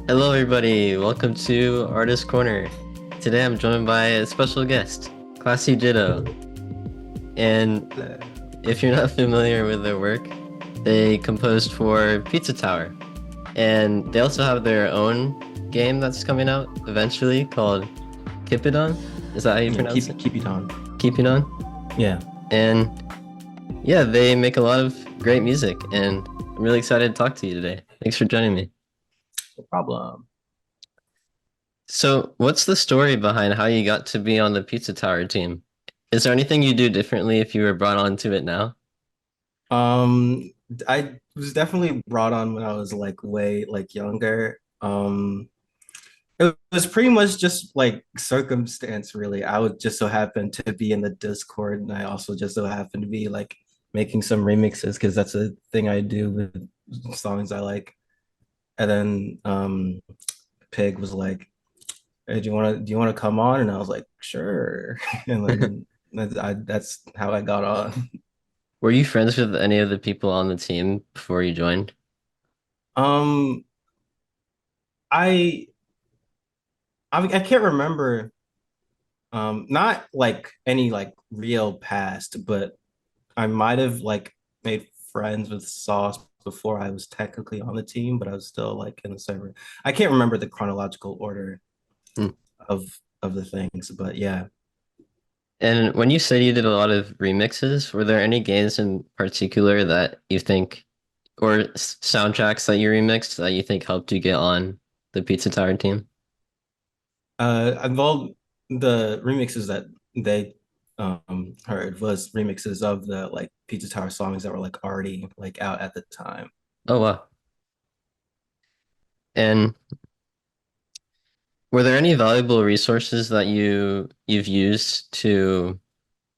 Hello, everybody. Welcome to Artist Corner. Today I'm joined by a special guest, ClascyJitto. And if you're not familiar with their work, they composed for Pizza Tower. And they also have their own game that's coming out eventually called Kipidon. Is that how you pronounce it? Kipidon. Kipidon. Yeah, And yeah, they make a lot of great music, and I'm really excited to talk to you today. Thanks for joining me. no problem. So, what's the story behind how you got to be on the Pizza Tower team? Is there anything you do differently if you were brought onto it now? I was definitely brought on when I was like way like younger. It was pretty much just like circumstance, really. I would just so happen to be in the Discord, and I also just so happened to be like making some remixes because that's a thing I do with songs I like. And then Pig was like, "Hey, do you want to come on?" And I was like, "Sure." And then that's how I got on. Were you friends with any of the people on the team before you joined? Um, I I can't remember not like any like real past, but I might have like made friends with Sauce before I was technically on the team, but I was still like in the server. I can't remember the chronological order Hmm. of the things, but yeah. And when you said you did a lot of remixes, were there any games in particular that you think, or soundtracks that you remixed that you think helped you get on the Pizza Tower team? Involved the remixes that they heard was remixes of the like Pizza Tower songs that were like already like out at the time. Oh, wow. And were there any valuable resources that you've used to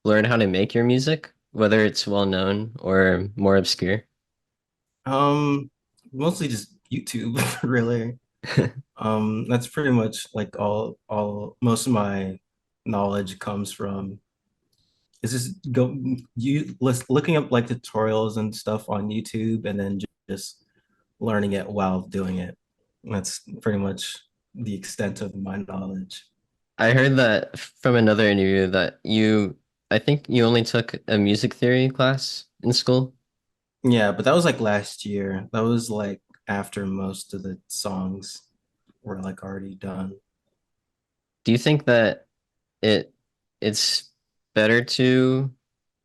learn how to make your music, whether it's well known or more obscure? Mostly just YouTube, really. That's pretty much like all most of my knowledge comes from is just looking up like tutorials and stuff on YouTube and then just learning it while doing it. That's pretty much the extent of my knowledge. I heard that from another interview that I think you only took a music theory class in school. Yeah, but that was like last year. That was like after most of the songs were like already done. Do you think that it it's better to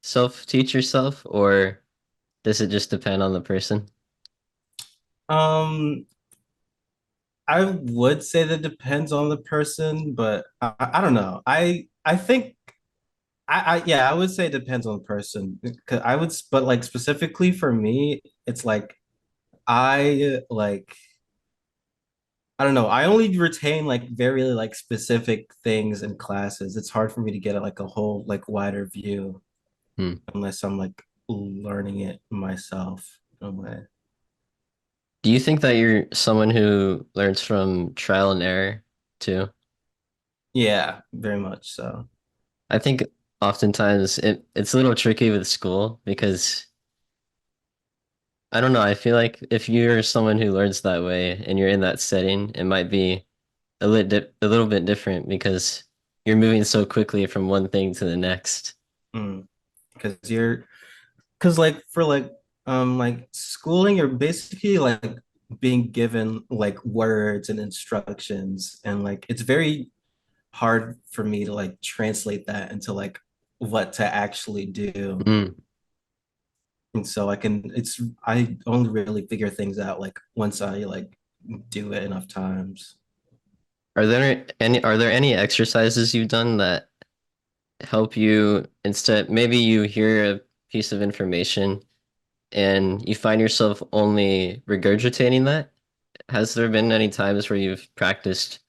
self-teach yourself, or does it just depend on the person? Um, I would say that depends on the person, but I don't know. I think I yeah, I would say it depends on the person. 'Cause but like specifically for me, it's like I don't know. I only retain like very like specific things in classes. It's hard for me to get like a whole like wider view Hmm. unless I'm like learning it myself in a way. Do you think that you're someone who learns from trial and error too? Yeah, very much so. I think oftentimes it's a little tricky with school because I don't know. I feel like if you're someone who learns that way and you're in that setting, it might be a little bit different because you're moving so quickly from one thing to the next. Mm. Because because like for like schooling, you're basically like being given like words and instructions, and like it's very hard for me to like translate that into like what to actually do. Mm. And so I only really figure things out like once I like do it enough times. Are there any exercises you've done that help you instead? Maybe you hear a piece of information and you find yourself only regurgitating that. Has there been any times where you've practiced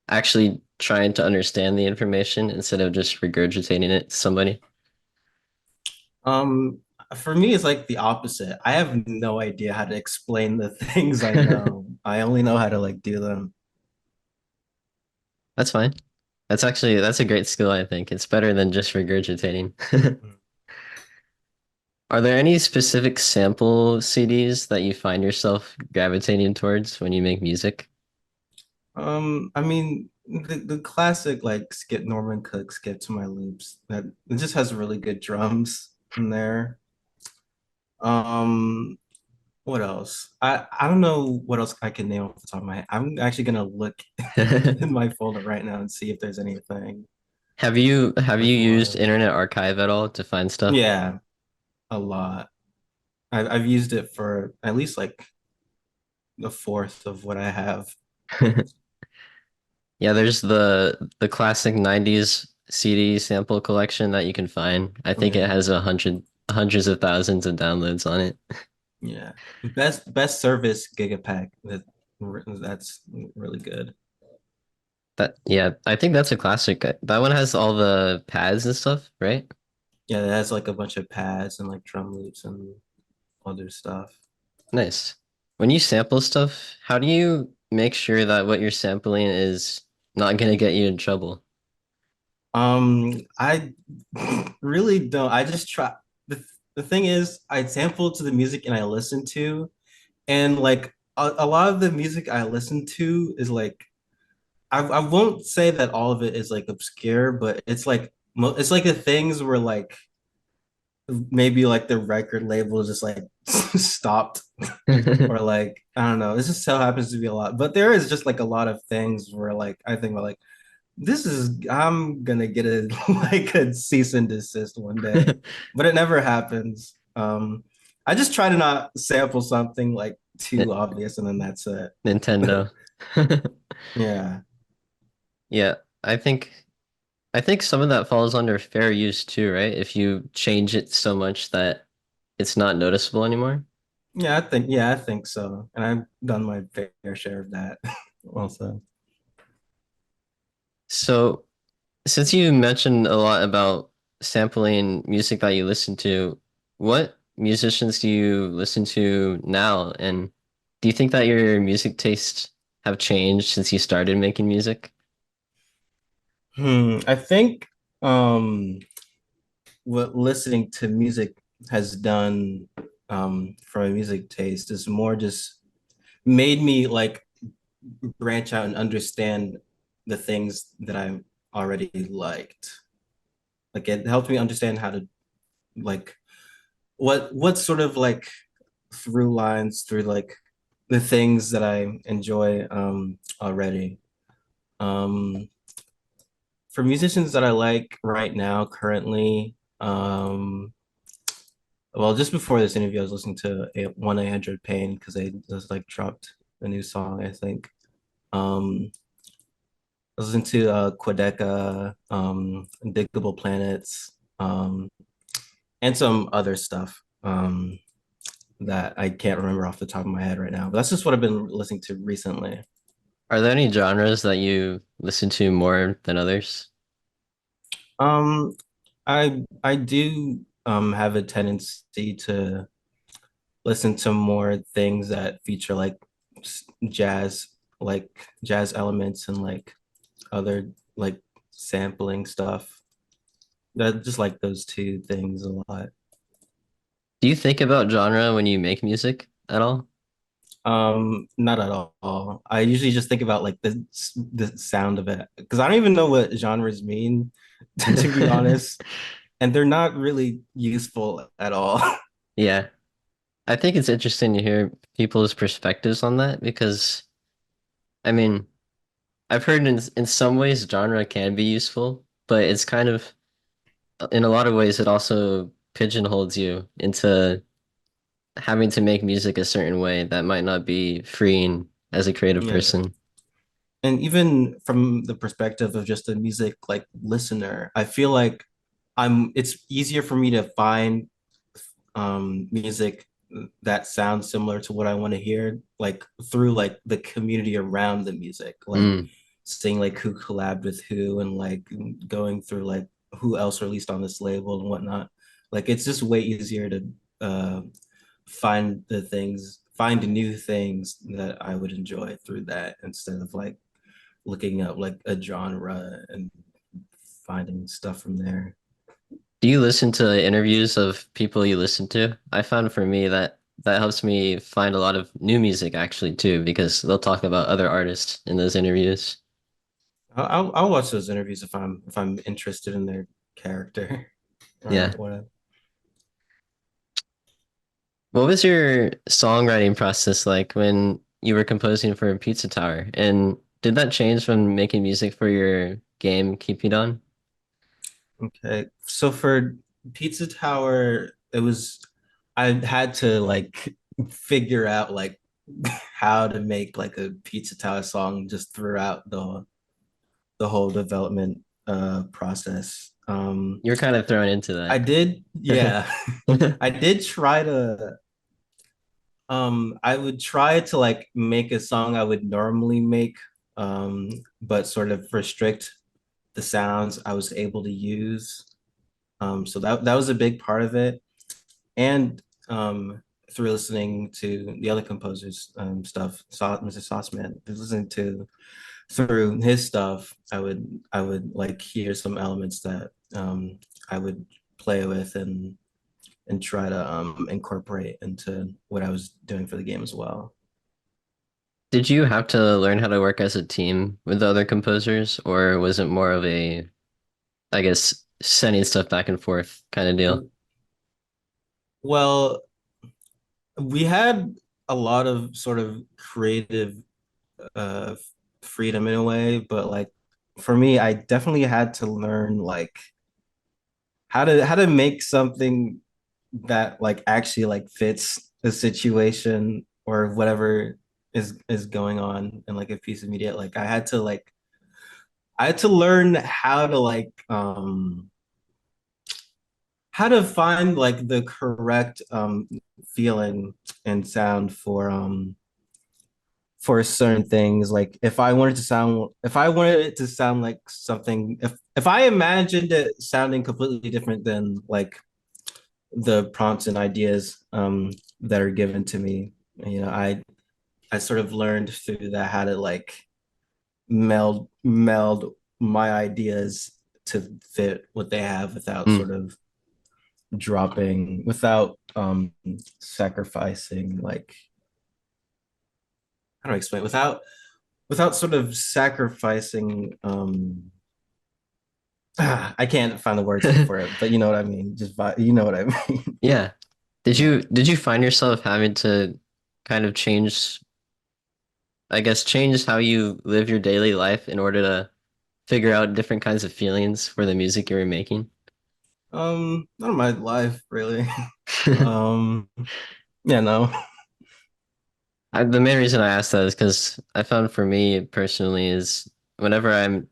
actually trying to understand the information instead of just regurgitating it to somebody? Um, for me, it's like the opposite. I have no idea how to explain the things I know. I only know how to like do them. That's fine. That's a great skill, I think. It's better than just regurgitating. Are there any specific sample CDs that you find yourself gravitating towards when you make music? I mean the classic like skip Norman Cook skip to my loops that it just has really good drums in there. Um, what else? I don't know what else I can name off the top of my head. I'm actually gonna look in my folder right now and see if there's anything Have you like used more. Internet Archive at all to find stuff? Yeah, a lot. I've used it for at least like a fourth of what I have. Yeah, there's the classic 90s CD sample collection that you can find. I think it Yeah, has hundreds of thousands of downloads on it. yeah. Best service Gigapack. That's really good. That yeah, I think that's a classic. That one has all the pads and stuff, right? Yeah, it has like a bunch of pads and like drum loops and other stuff. Nice. When you sample stuff, how do you make sure that what you're sampling is not gonna get you in trouble? I really don't. I just try. The thing is, I sample to the music and I listen to, and like a lot of the music I listen to is like I won't say that all of it is like obscure, but it's like the things where like maybe like the record label just like stopped or like I don't know. This just so happens to be a lot, but there is just like a lot of things where like I think about like this is I'm gonna get a like a cease and desist one day, but it never happens. I just try to not sample something like too obvious, and then that's it. Nintendo. Yeah, Yeah, I think I think some of that falls under fair use too, right? If you change it so much that it's not noticeable anymore. yeah, I think so, and I've done my fair share of that also. So, since you mentioned a lot about sampling music that you listen to, what musicians do you listen to now? And do you think that your music tastes have changed since you started making music? I think um what listening to music has done for my music taste is more just made me like branch out and understand the things that I already liked. Like it helped me understand how to like what sort of like through lines through like the things that I enjoy already. Um for musicians that I like right now currently, well, just before this interview, I was listening to 1-800 Pain because they just like dropped a new song, I think. I was into Quedeca, Diggable Planets, and some other stuff that I can't remember off the top of my head right now. But that's just what I've been listening to recently. Are there any genres that you listen to more than others? Um, I do have a tendency to listen to more things that feature jazz, like jazz elements and like other like sampling stuff. That just like those two things a lot. Do you think about genre when you make music at all? Not at all. I usually just think about like the sound of it because I don't even know what genres mean, to be honest, and they're not really useful at all. Yeah, I think it's interesting to hear people's perspectives on that because, I mean, I've heard in some ways genre can be useful, but it's kind of in a lot of ways it also pigeonholes you into having to make music a certain way that might not be freeing as a creative Yeah. person. And even from the perspective of just a music like listener, I feel like it's easier for me to find music that sounds similar to what I want to hear, like through like the community around the music, like Mm, seeing like who collabed with who and like going through like who else released on this label and whatnot. Like it's just way easier to uh, find new things that I would enjoy through that instead of like looking up like a genre and finding stuff from there. do you listen to interviews of people you listen to? I found for me that that helps me find a lot of new music actually too, because they'll talk about other artists in those interviews. I'll watch those interviews if I'm interested in their character or Yeah. whatever. What was your songwriting process like when you were composing for Pizza Tower? And did that change when making music for your game Kipidon? Okay, so for Pizza Tower, it was I had to like figure out like how to make like a Pizza Tower song just throughout the whole development process. You were kind of thrown into I did, that. yeah. I did try to I would try to like make a song I would normally make, but sort of restrict the sounds I was able to use. So that was a big part of it. And through listening to the other composers' stuff, Mr. Sauceman, listening to through his stuff, I would like hear some elements that I would play with and try to incorporate into what I was doing for the game as well. Did you have to learn how to work as a team with the other composers, or was it more of a, I guess, sending stuff back and forth kind of deal? Well, we had a lot of sort of creative uh freedom in a way, but like for me, I definitely had to learn like how to make something that like actually like fits the situation or whatever is going on in like a piece of media. Like I had to learn how to find like the correct feeling and sound for certain things. Like if I wanted it to sound like something, if I imagined it sounding completely different than like the prompts and ideas that are given to me, you know, I sort of learned through that how to like meld my ideas to fit what they have without Mm. sort of dropping, without sacrificing like, how do I explain, without sort of sacrificing I can't find the words for it, but you know what I mean. You know what I mean. Yeah. Yeah. Did you find yourself having to kind of change, I guess, change how you live your daily life in order to figure out different kinds of feelings for the music you were making? Not in my life really. Um, yeah, no. The main reason I asked that is because I found for me personally is whenever I'm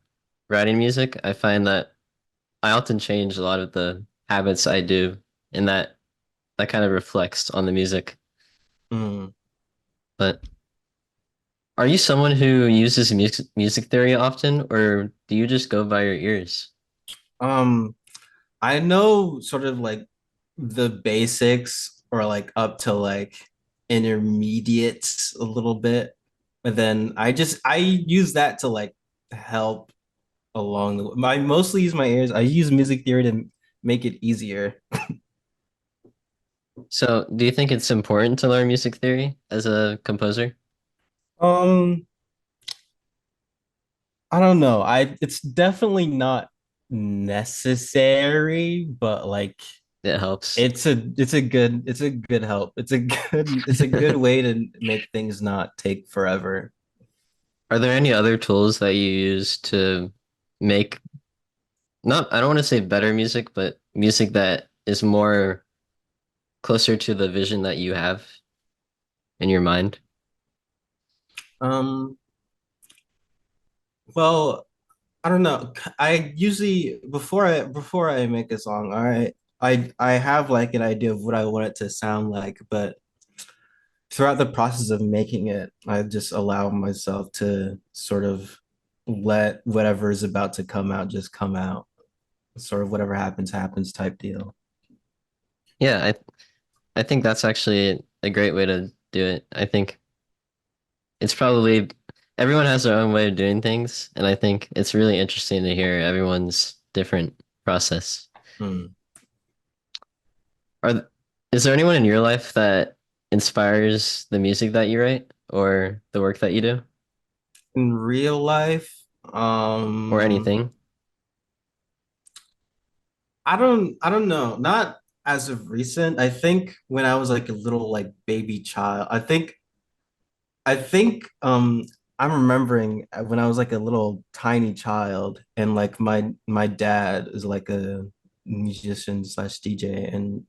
writing music, I find that I often change a lot of the habits I do, and that kind of reflects on the music. Mm. But are you someone who uses music theory often, or do you just go by your ears? Um, I know sort of like the basics or like up to like intermediates a little bit, but then I use that to like help along the way. I mostly use my ears. I use music theory to make it easier. So, do you think it's important to learn music theory as a composer? Um, I don't know. I It's definitely not necessary, but like It helps. it's a good help. It's a good way to make things not take forever. Are there any other tools that you use to make not, I don't want to say better music, but music that is more closer to the vision that you have in your mind? Um, well, I don't know. I usually before I make a song, I have like an idea of what I want it to sound like, but throughout the process of making it, I just allow myself to sort of let whatever is about to come out just come out. Sort of whatever happens, happens type deal. Yeah, I think that's actually a great way to do it. I think it's probably everyone has their own way of doing things, and I think it's really interesting to hear everyone's different process. Hmm. Are is there anyone in your life that inspires the music that you write or the work that you do In real life, or anything? I don't know. Not as of recent. I think when I was like a little like baby child, I think I'm remembering when I was like a little tiny child and like my dad is like a musician slash DJ and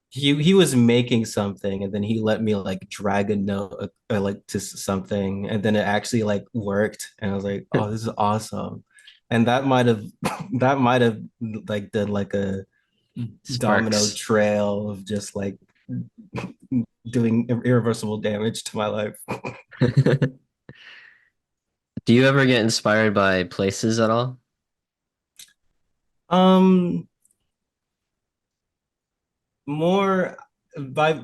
he was making something and then he let me like drag a note like to something and then it actually like worked and I was like, oh, this is awesome. And that might have that might have like done like a domino Sparks. trail of just like doing irreversible damage to my life. Do you ever get inspired by places at all? Um, more by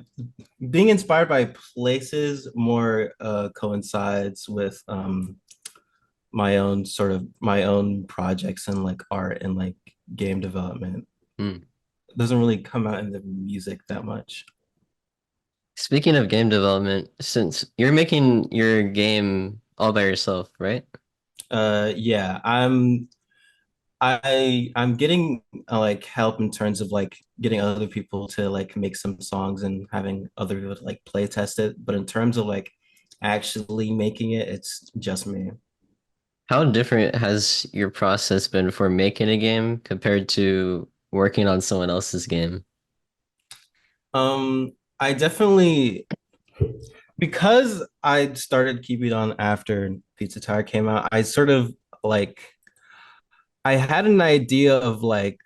being inspired by places more coincides with my own projects and like art and like game development. Hmm. It doesn't really come out in the music that much. Speaking of game development, since you're making your game all by yourself, right? Yeah, I'm getting like help in terms of like getting other people to like make some songs and having other people to, like play test it. But in terms of like actually making it, it's just me. How different has your process been for making a game compared to working on someone else's game? I definitely because I started Kipidon after Pizza Tower came out, I sort of like I had an idea of like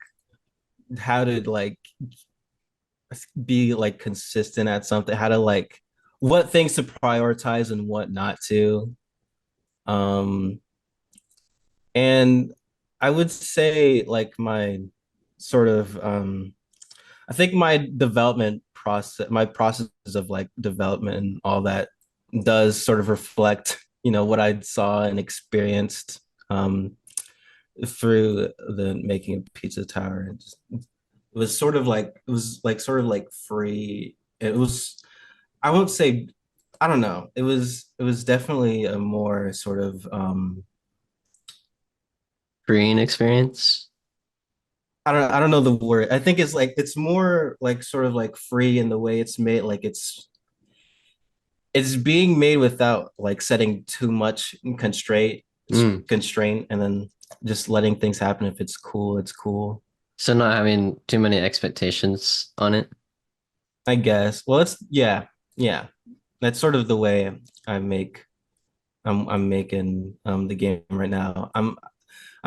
how to like be like consistent at something, how to like what things to prioritize and what not to. Um, and I would say like my sort of I think my process of like development and all that does sort of reflect, what I saw and experienced through the making of Pizza Tower. It was like sort of like free. It was I won't say I don't know. It was definitely a more sort of Freeing experience? I don't know the word. I think it's like it's more like sort of like free in the way it's made. Like it's being made without like setting too much Mm. constraint, and then just letting things happen. If it's cool, it's cool. So not having too many expectations on it. I guess. Well, it's yeah, yeah. That's sort of the way I make. I'm making the game right now. I'm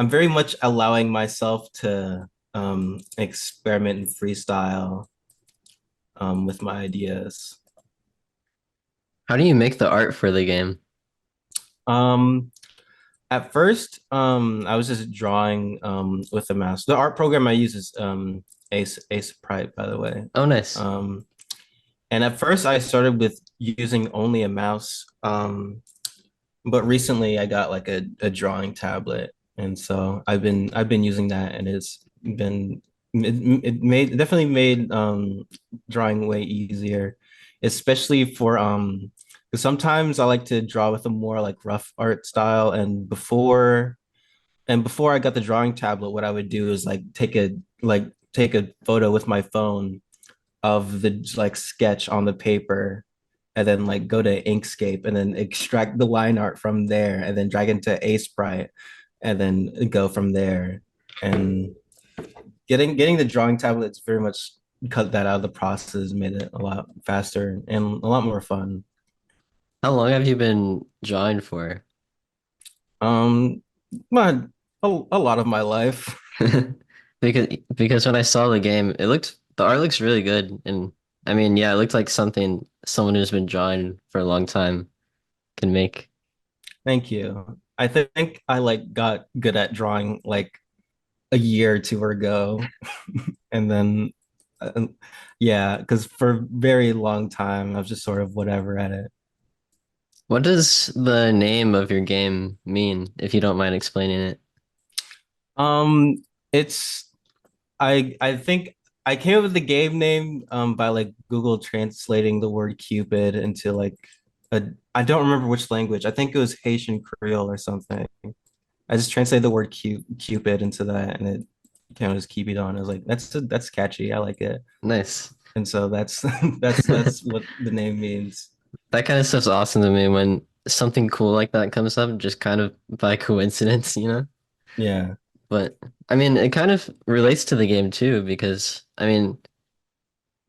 very much allowing myself to experiment and freestyle with my ideas. How do you make the art for the game? Um, at first, I was just drawing with a mouse. The art program I use is Ace Prite, by the way. Oh, nice. Um, and at first, I started with using only a mouse. But recently, I got like a drawing tablet, and so I've been using that, and it definitely made drawing way easier, especially for 'cause sometimes I like to draw with a more like rough art style, and before I got the drawing tablet, what I would do is like take a photo with my phone of the like sketch on the paper and then like go to Inkscape and then extract the line art from there and then drag into Sprite and then go from there. And getting the drawing tablets very much cut that out of the process, made it a lot faster and a lot more fun. How long have you been drawing for? Um, my a lot of my life. Because when I saw the game, the art looks really good. And I mean, yeah, it looked like something someone who's been drawing for a long time can make. Thank you. I think I like got good at drawing like a year or two ago. And then, uh, yeah, because for a very long time, I was just sort of whatever at it. What does the name of your game mean, if you don't mind explaining it? Um, it's, I think I came up with the game name by like Google translating the word Cupid into like a I don't remember which language. I think it was Haitian Creole or something. I just translated the word Cupid into that, and it came out as Kipidon. I was like, that's catchy. I like it, Nice. and so that's that's what the name means. That kind of stuff's awesome to me when something cool like that comes up just kind of by coincidence, you know? Yeah, But I mean, it kind of relates to the game too because I mean,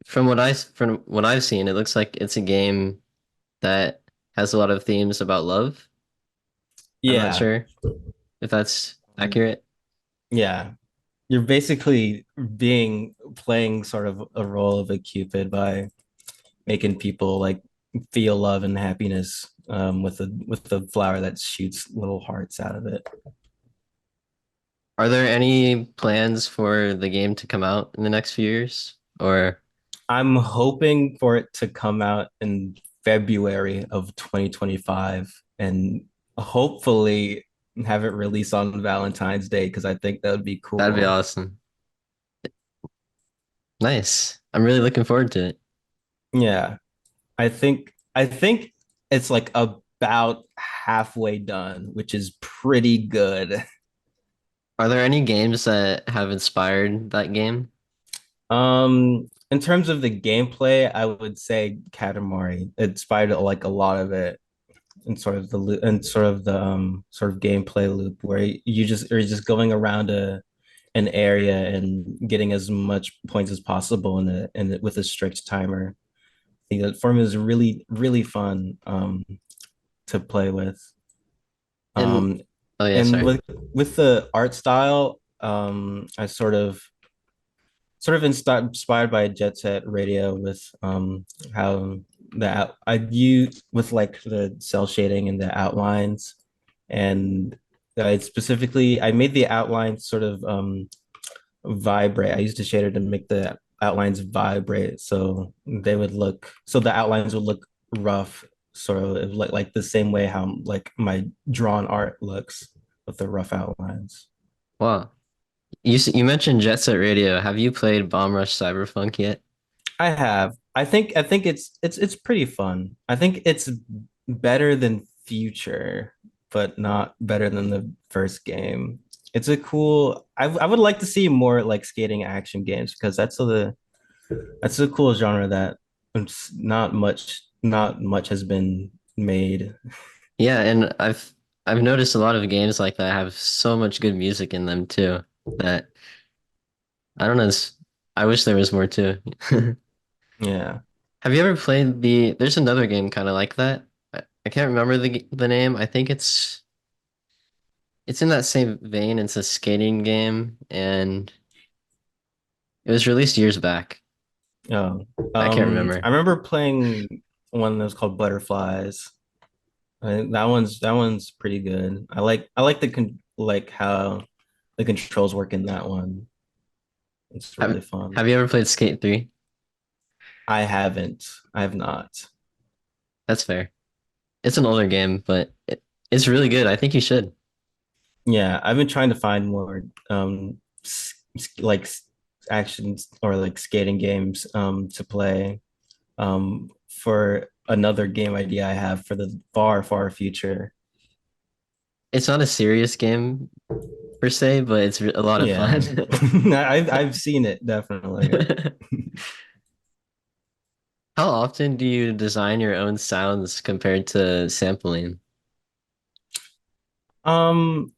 from what I've seen, it looks like it's a game that has a lot of themes about love. I'm not yeah, sure if that's accurate. yeah. You're basically being playing sort of a role of a Cupid by making people like feel love and happiness with the flower that shoots little hearts out of it. Are there any plans for the game to come out in the next few years? Or I'm hoping for it to come out in February of 2025 and hopefully have it released on Valentine's Day because I think that would be that'd be cool. awesome. Nice. I'm really looking forward to it. Yeah, I think it's like about halfway done, which is pretty good. Are there any games that have inspired that game? In terms of the gameplay, I would say Katamari inspired like a lot of it and sort of the loop and sort of the sort of gameplay loop where you're just going around an area and getting as much points as possible with a strict timer. I think that form is really fun to play with. And Um, oh yeah, and sorry. with the art style, I sort of inspired by Jet Set Radio with how I use with like the cell shading and the outlines, and I made the outlines sort of vibrate. I used a shader to make the outlines vibrate so the outlines would look rough, sort of like the same way how like my drawn art looks with the rough outlines. Wow. You mentioned Jet Set Radio. Have you played Bomb Rush Cyberpunk yet? I have. I think it's pretty fun. I think it's better than Future, but not better than the first game. It's a cool. I would like to see more like skating action games because that's a cool genre that not much has been made. Yeah, and I've noticed a lot of games like that have so much good music in them too that I don't know, I wish there was more too. Yeah. Have you ever played there's another game kind of like that. I can't remember the name. I think it's in that same vein. It's a skating game and it was released years back. Oh. I can't remember. I remember playing one that was called Butterflies. That one's pretty good. I like like how the controls work in that one. It's Have really fun. have you ever played Skate 3? I haven't. I have not. That's fair. It's an older game, but it's really good. I think you should. Yeah, I've been trying to find more like actions or like skating games to play for another game idea I have for the far future. It's not a serious game per se, but it's a lot of fun. Yeah. I've seen it definitely. How often do you design your own sounds compared to sampling? Um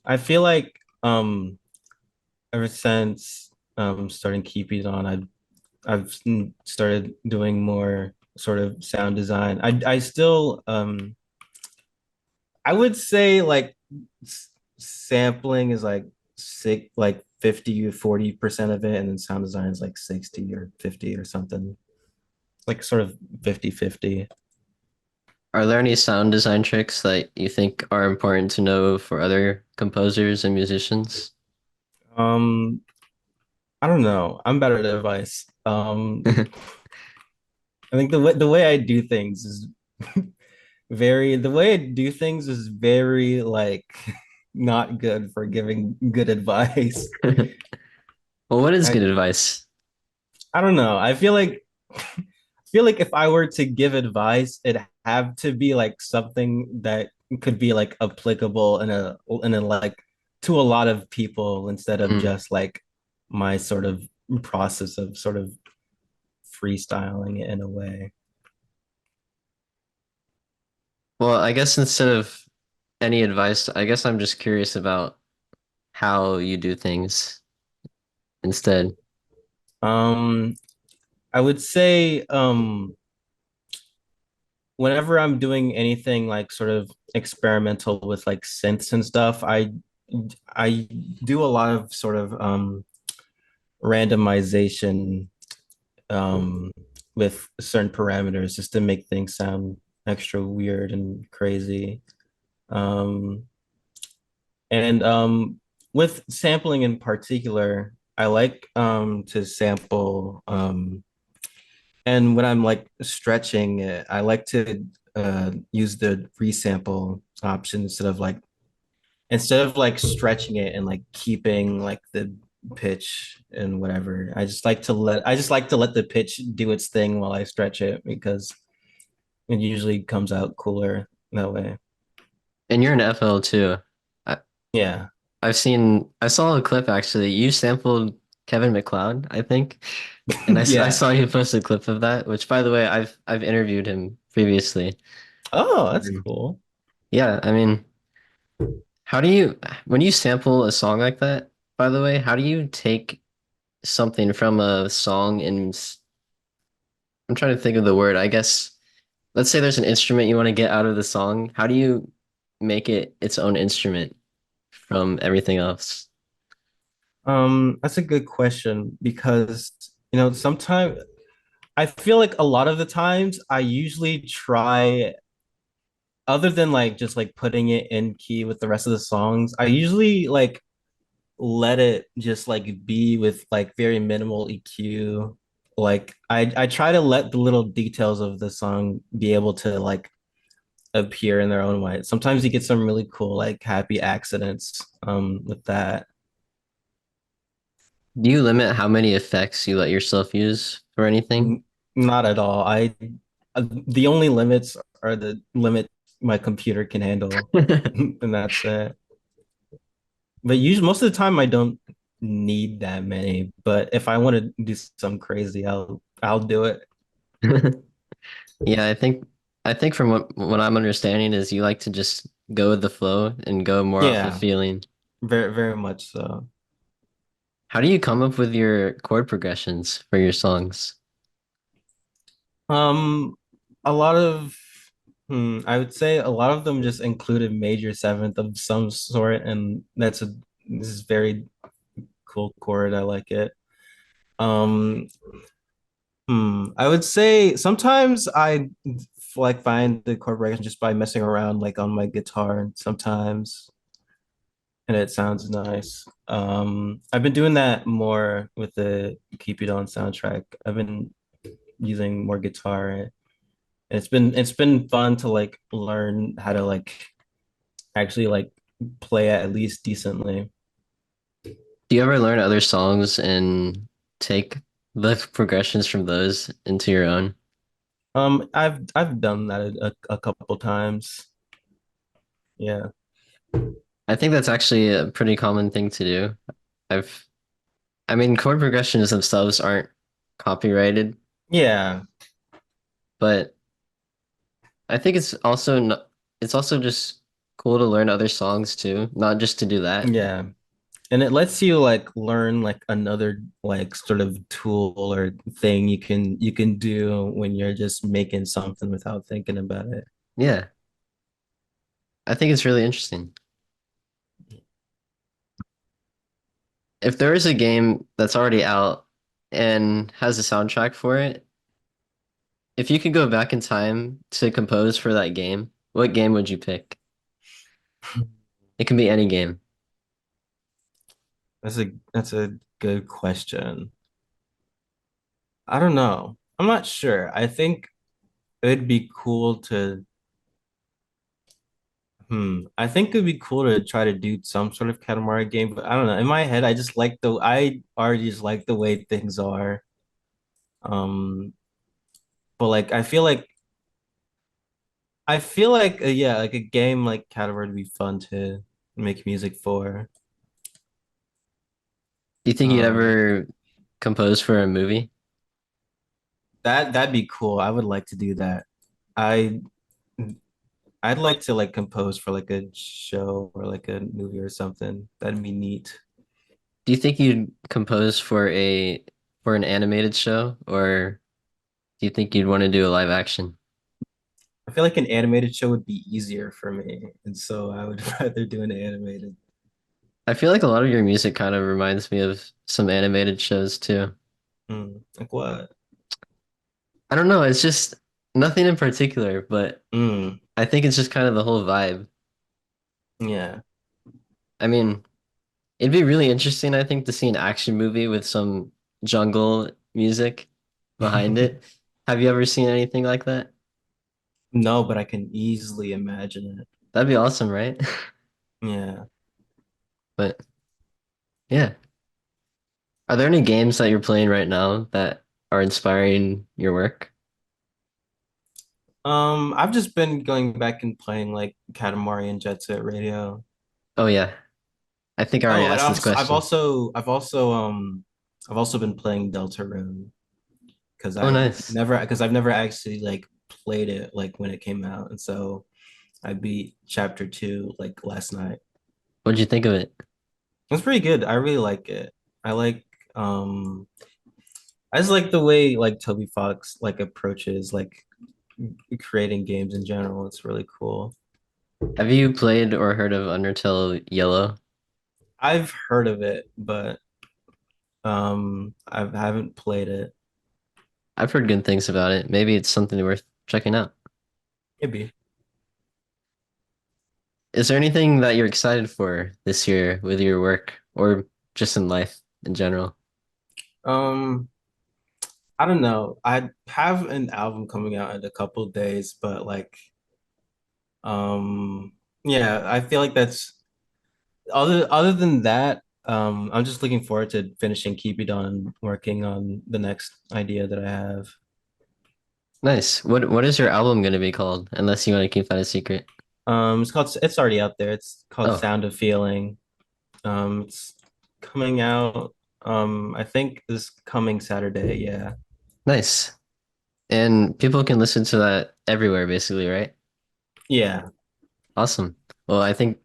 I feel like ever since starting Kipidon, I've started doing more sort of sound design. I still I would say like sampling is like 50 or 40% of it, and then sound design is like 60 or 50 or something. Like sort of 50-50. Are there any sound design tricks that you think are important to know for other composers and musicians? Um, I don't know. I'm better at advice. I think the way I do things is the way I do things is very like not good for giving good advice. Well, what is I good advice? I don't know. I feel like if I were to give advice, it'd have to be like something that could be like applicable in a like to a lot of people instead of Mm. just like my sort of process of sort of freestyling it in a way. Well, I guess instead of any advice, I guess I'm just curious about how you do things instead. Um, I would say whenever I'm doing anything like sort of experimental with like synths and stuff, I do a lot of sort of randomization um with certain parameters just to make things sound extra weird and crazy. Um and with sampling in particular, I like to sample and when I'm like stretching it, I like to use the resample option instead of like stretching it and like keeping like the pitch and whatever. I just like to let the pitch do its thing while I stretch it because it usually comes out cooler that way. And you're an FL too. I, Yeah. I saw a clip actually. You sampled Kevin McLeod, I think. And I Yeah. saw you post a clip of that, which by the way, I've interviewed him previously. Oh, that's Mhm. cool. Yeah, I mean, how do you when you sample a song like that, by the way, how do you take something from a song and I'm trying to think of the word. I guess let's say there's an instrument you want to get out of the song. How do you make it its own instrument from everything else? That's a good question because sometimes I feel like a lot of the times I usually try other than like just like putting it in key with the rest of the songs, I usually like let it just like be with like very minimal EQ. Like I try to let the little details of the song be able to like appear in their own way. Sometimes you get some really cool like happy accidents with that. Do you limit how many effects you let yourself use for anything? Not at all. I The only limits are the limit my computer can handle, and that's it. But usually, most of the time, I don't need that many. But if I want to do something crazy, I'll do it. Yeah, I think from what I'm understanding is you like to just go with the flow and go more off of Yeah, feeling. very much so. How do you come up with your chord progressions for your songs? Um, a lot of I would say a lot of them just include a major seventh of some sort, and this is very cool chord. I like it. Um, I would say sometimes like find the chord progression just by messing around like on my guitar sometimes, and it sounds nice. I've been doing that more with the Kipidon soundtrack. I've been using more guitar, and it's been fun to like learn how to like actually like play at least decently. Do you ever learn other songs and take the progressions from those into your own? I've done that a couple times. Yeah. I think that's actually a pretty common thing to do. I've, I mean, chord progressions themselves aren't copyrighted, Yeah. but I think it's also just cool to learn other songs too, not just to do that. Yeah. And it lets you like learn like another like sort of tool or thing you can do when you're just making something without thinking about it. Yeah, I think it's really interesting. If there is a game that's already out and has a soundtrack for it, if you could go back in time to compose for that game, what game would you pick? It can be any game. That's a good question. I don't know. I'm not sure. I think it'd be cool to I think it'd be cool to try to do some sort of Katamari game, but I don't know. In my head, I already just like the way things are. Um, but like I feel like yeah, like a game like Katamari would be fun to make music for. Do you think you'd Um, ever compose for a movie? that'd be cool. I would like to do that. I I'd like to like compose for like a show or like a movie or something. That'd be neat. Do you think you'd compose for an animated show, or do you think you'd want to do a live action? I feel like an animated show would be easier for me, and so I would rather do an animated. I feel like a lot of your music kind of reminds me of some animated shows too. Like what? I don't know, it's just nothing in particular, but Mm, I think it's just kind of the whole vibe. yeah. I mean, it'd be really interesting, I think, to see an action movie with some jungle music behind it. Have you ever seen anything like that? No, but I can easily imagine it. That'd be awesome, right? Yeah. But yeah. Are there any games that you're playing right now that are inspiring your work? I've just been going back and playing like Katamari and Jet Set Radio. Oh yeah. I think I already Oh, asked this question. I've also been playing Deltarune Oh nice. because I've never actually like played it like when it came out, and so I beat chapter two like last night. What'd you think of it? It's pretty good. I really like it. I like um I just like the way like Toby Fox like approaches like creating games in general. It's really cool. Have you played or heard of Undertale Yellow? I've heard of it, but I haven't played it. I've heard good things about it. Maybe it's something worth checking out. Maybe. Is there anything that you're excited for this year with your work or just in life in general? Um, I don't know. I have an album coming out in a couple of days, but like, yeah, I feel like that's other than that, I'm just looking forward to finishing Kipidon and working on the next idea that I have. Nice. What is your album going to be called? Unless you want to keep that a secret. It's already out there. It's called Oh, Sound of Feeling. It's coming out, I think this coming Saturday. Yeah. nice. And people can listen to that everywhere, basically, right? Yeah. Awesome. Well, I think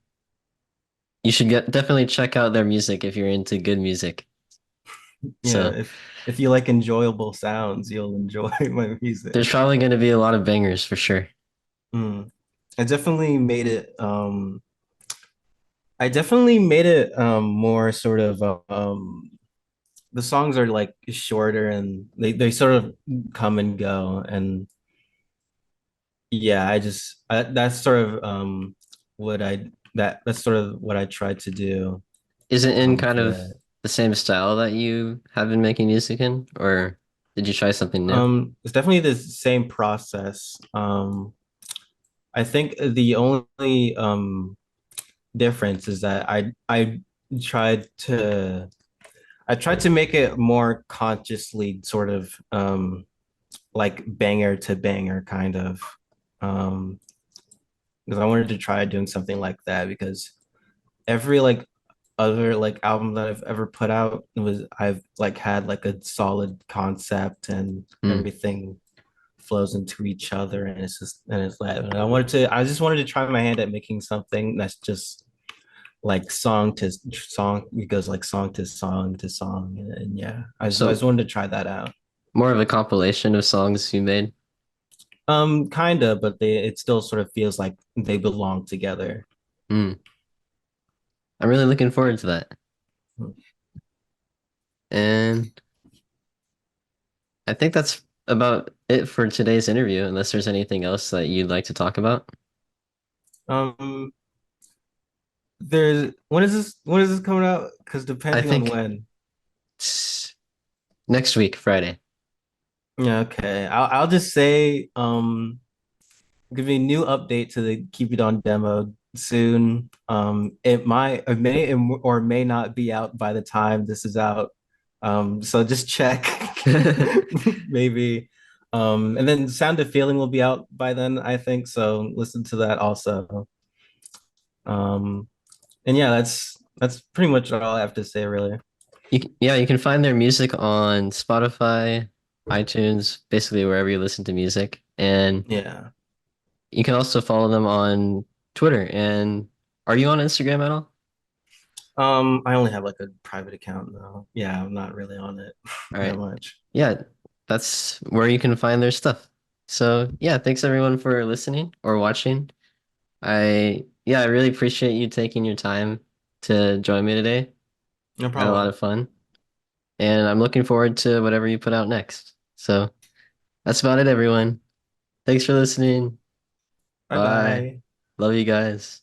you should get definitely check out their music if you're into good music. Yeah. So If you like enjoyable sounds, you'll enjoy my music. there's probably going to be a lot of bangers for sure. Mm. I definitely made it I definitely made it more sort of the songs are like shorter and they sort of come and go, and yeah, that's sort of what I that's sort of what I tried to do Is it in kind for of that. the same style that you have been making music in, or did you try something new? It's definitely the same process. I think the only difference is that tried to I tried to make it more consciously sort of like banger to banger kind of um because I wanted to try doing something like that because every like other like album that I've ever put out was I've like had like a solid concept and Hmm. everything flows into each other, and it's like and I just wanted to try my hand at making something that's just like song to song. It goes like song to song to song, and yeah, I just So wanted to try that out. more of a compilation of songs you made. Kind of, but it still sort of feels like they belong together. Hmm. I'm really looking forward to that. And I think that's about it for today's interview, unless there's anything else that you'd like to talk about. Um, there's when is this coming out? Because I depending on think when. it's next week, Friday. Yeah, okay. I'll just say give me a new update to the Keep It On demo. soon. It might, it may or may not be out by the time this is out. So just check, maybe. And then Sound of Feeling will be out by then, I think. So listen to that also. Um, and yeah, that's pretty much all I have to say, really. Yeah, you can find their music on Spotify, iTunes, basically wherever you listen to music. And Yeah. you can also follow them on Twitter. And are you on Instagram at all? I only have like a private account now. Yeah, I'm not really on it All that right. much. Yeah, that's where you can find their stuff. So, yeah, thanks everyone for listening or watching. I really appreciate you taking your time to join me today. No I had a lot problem. of fun, and I'm looking forward to whatever you put out next. So, that's about it, everyone. Thanks for listening. Bye Bye. bye. Love you guys.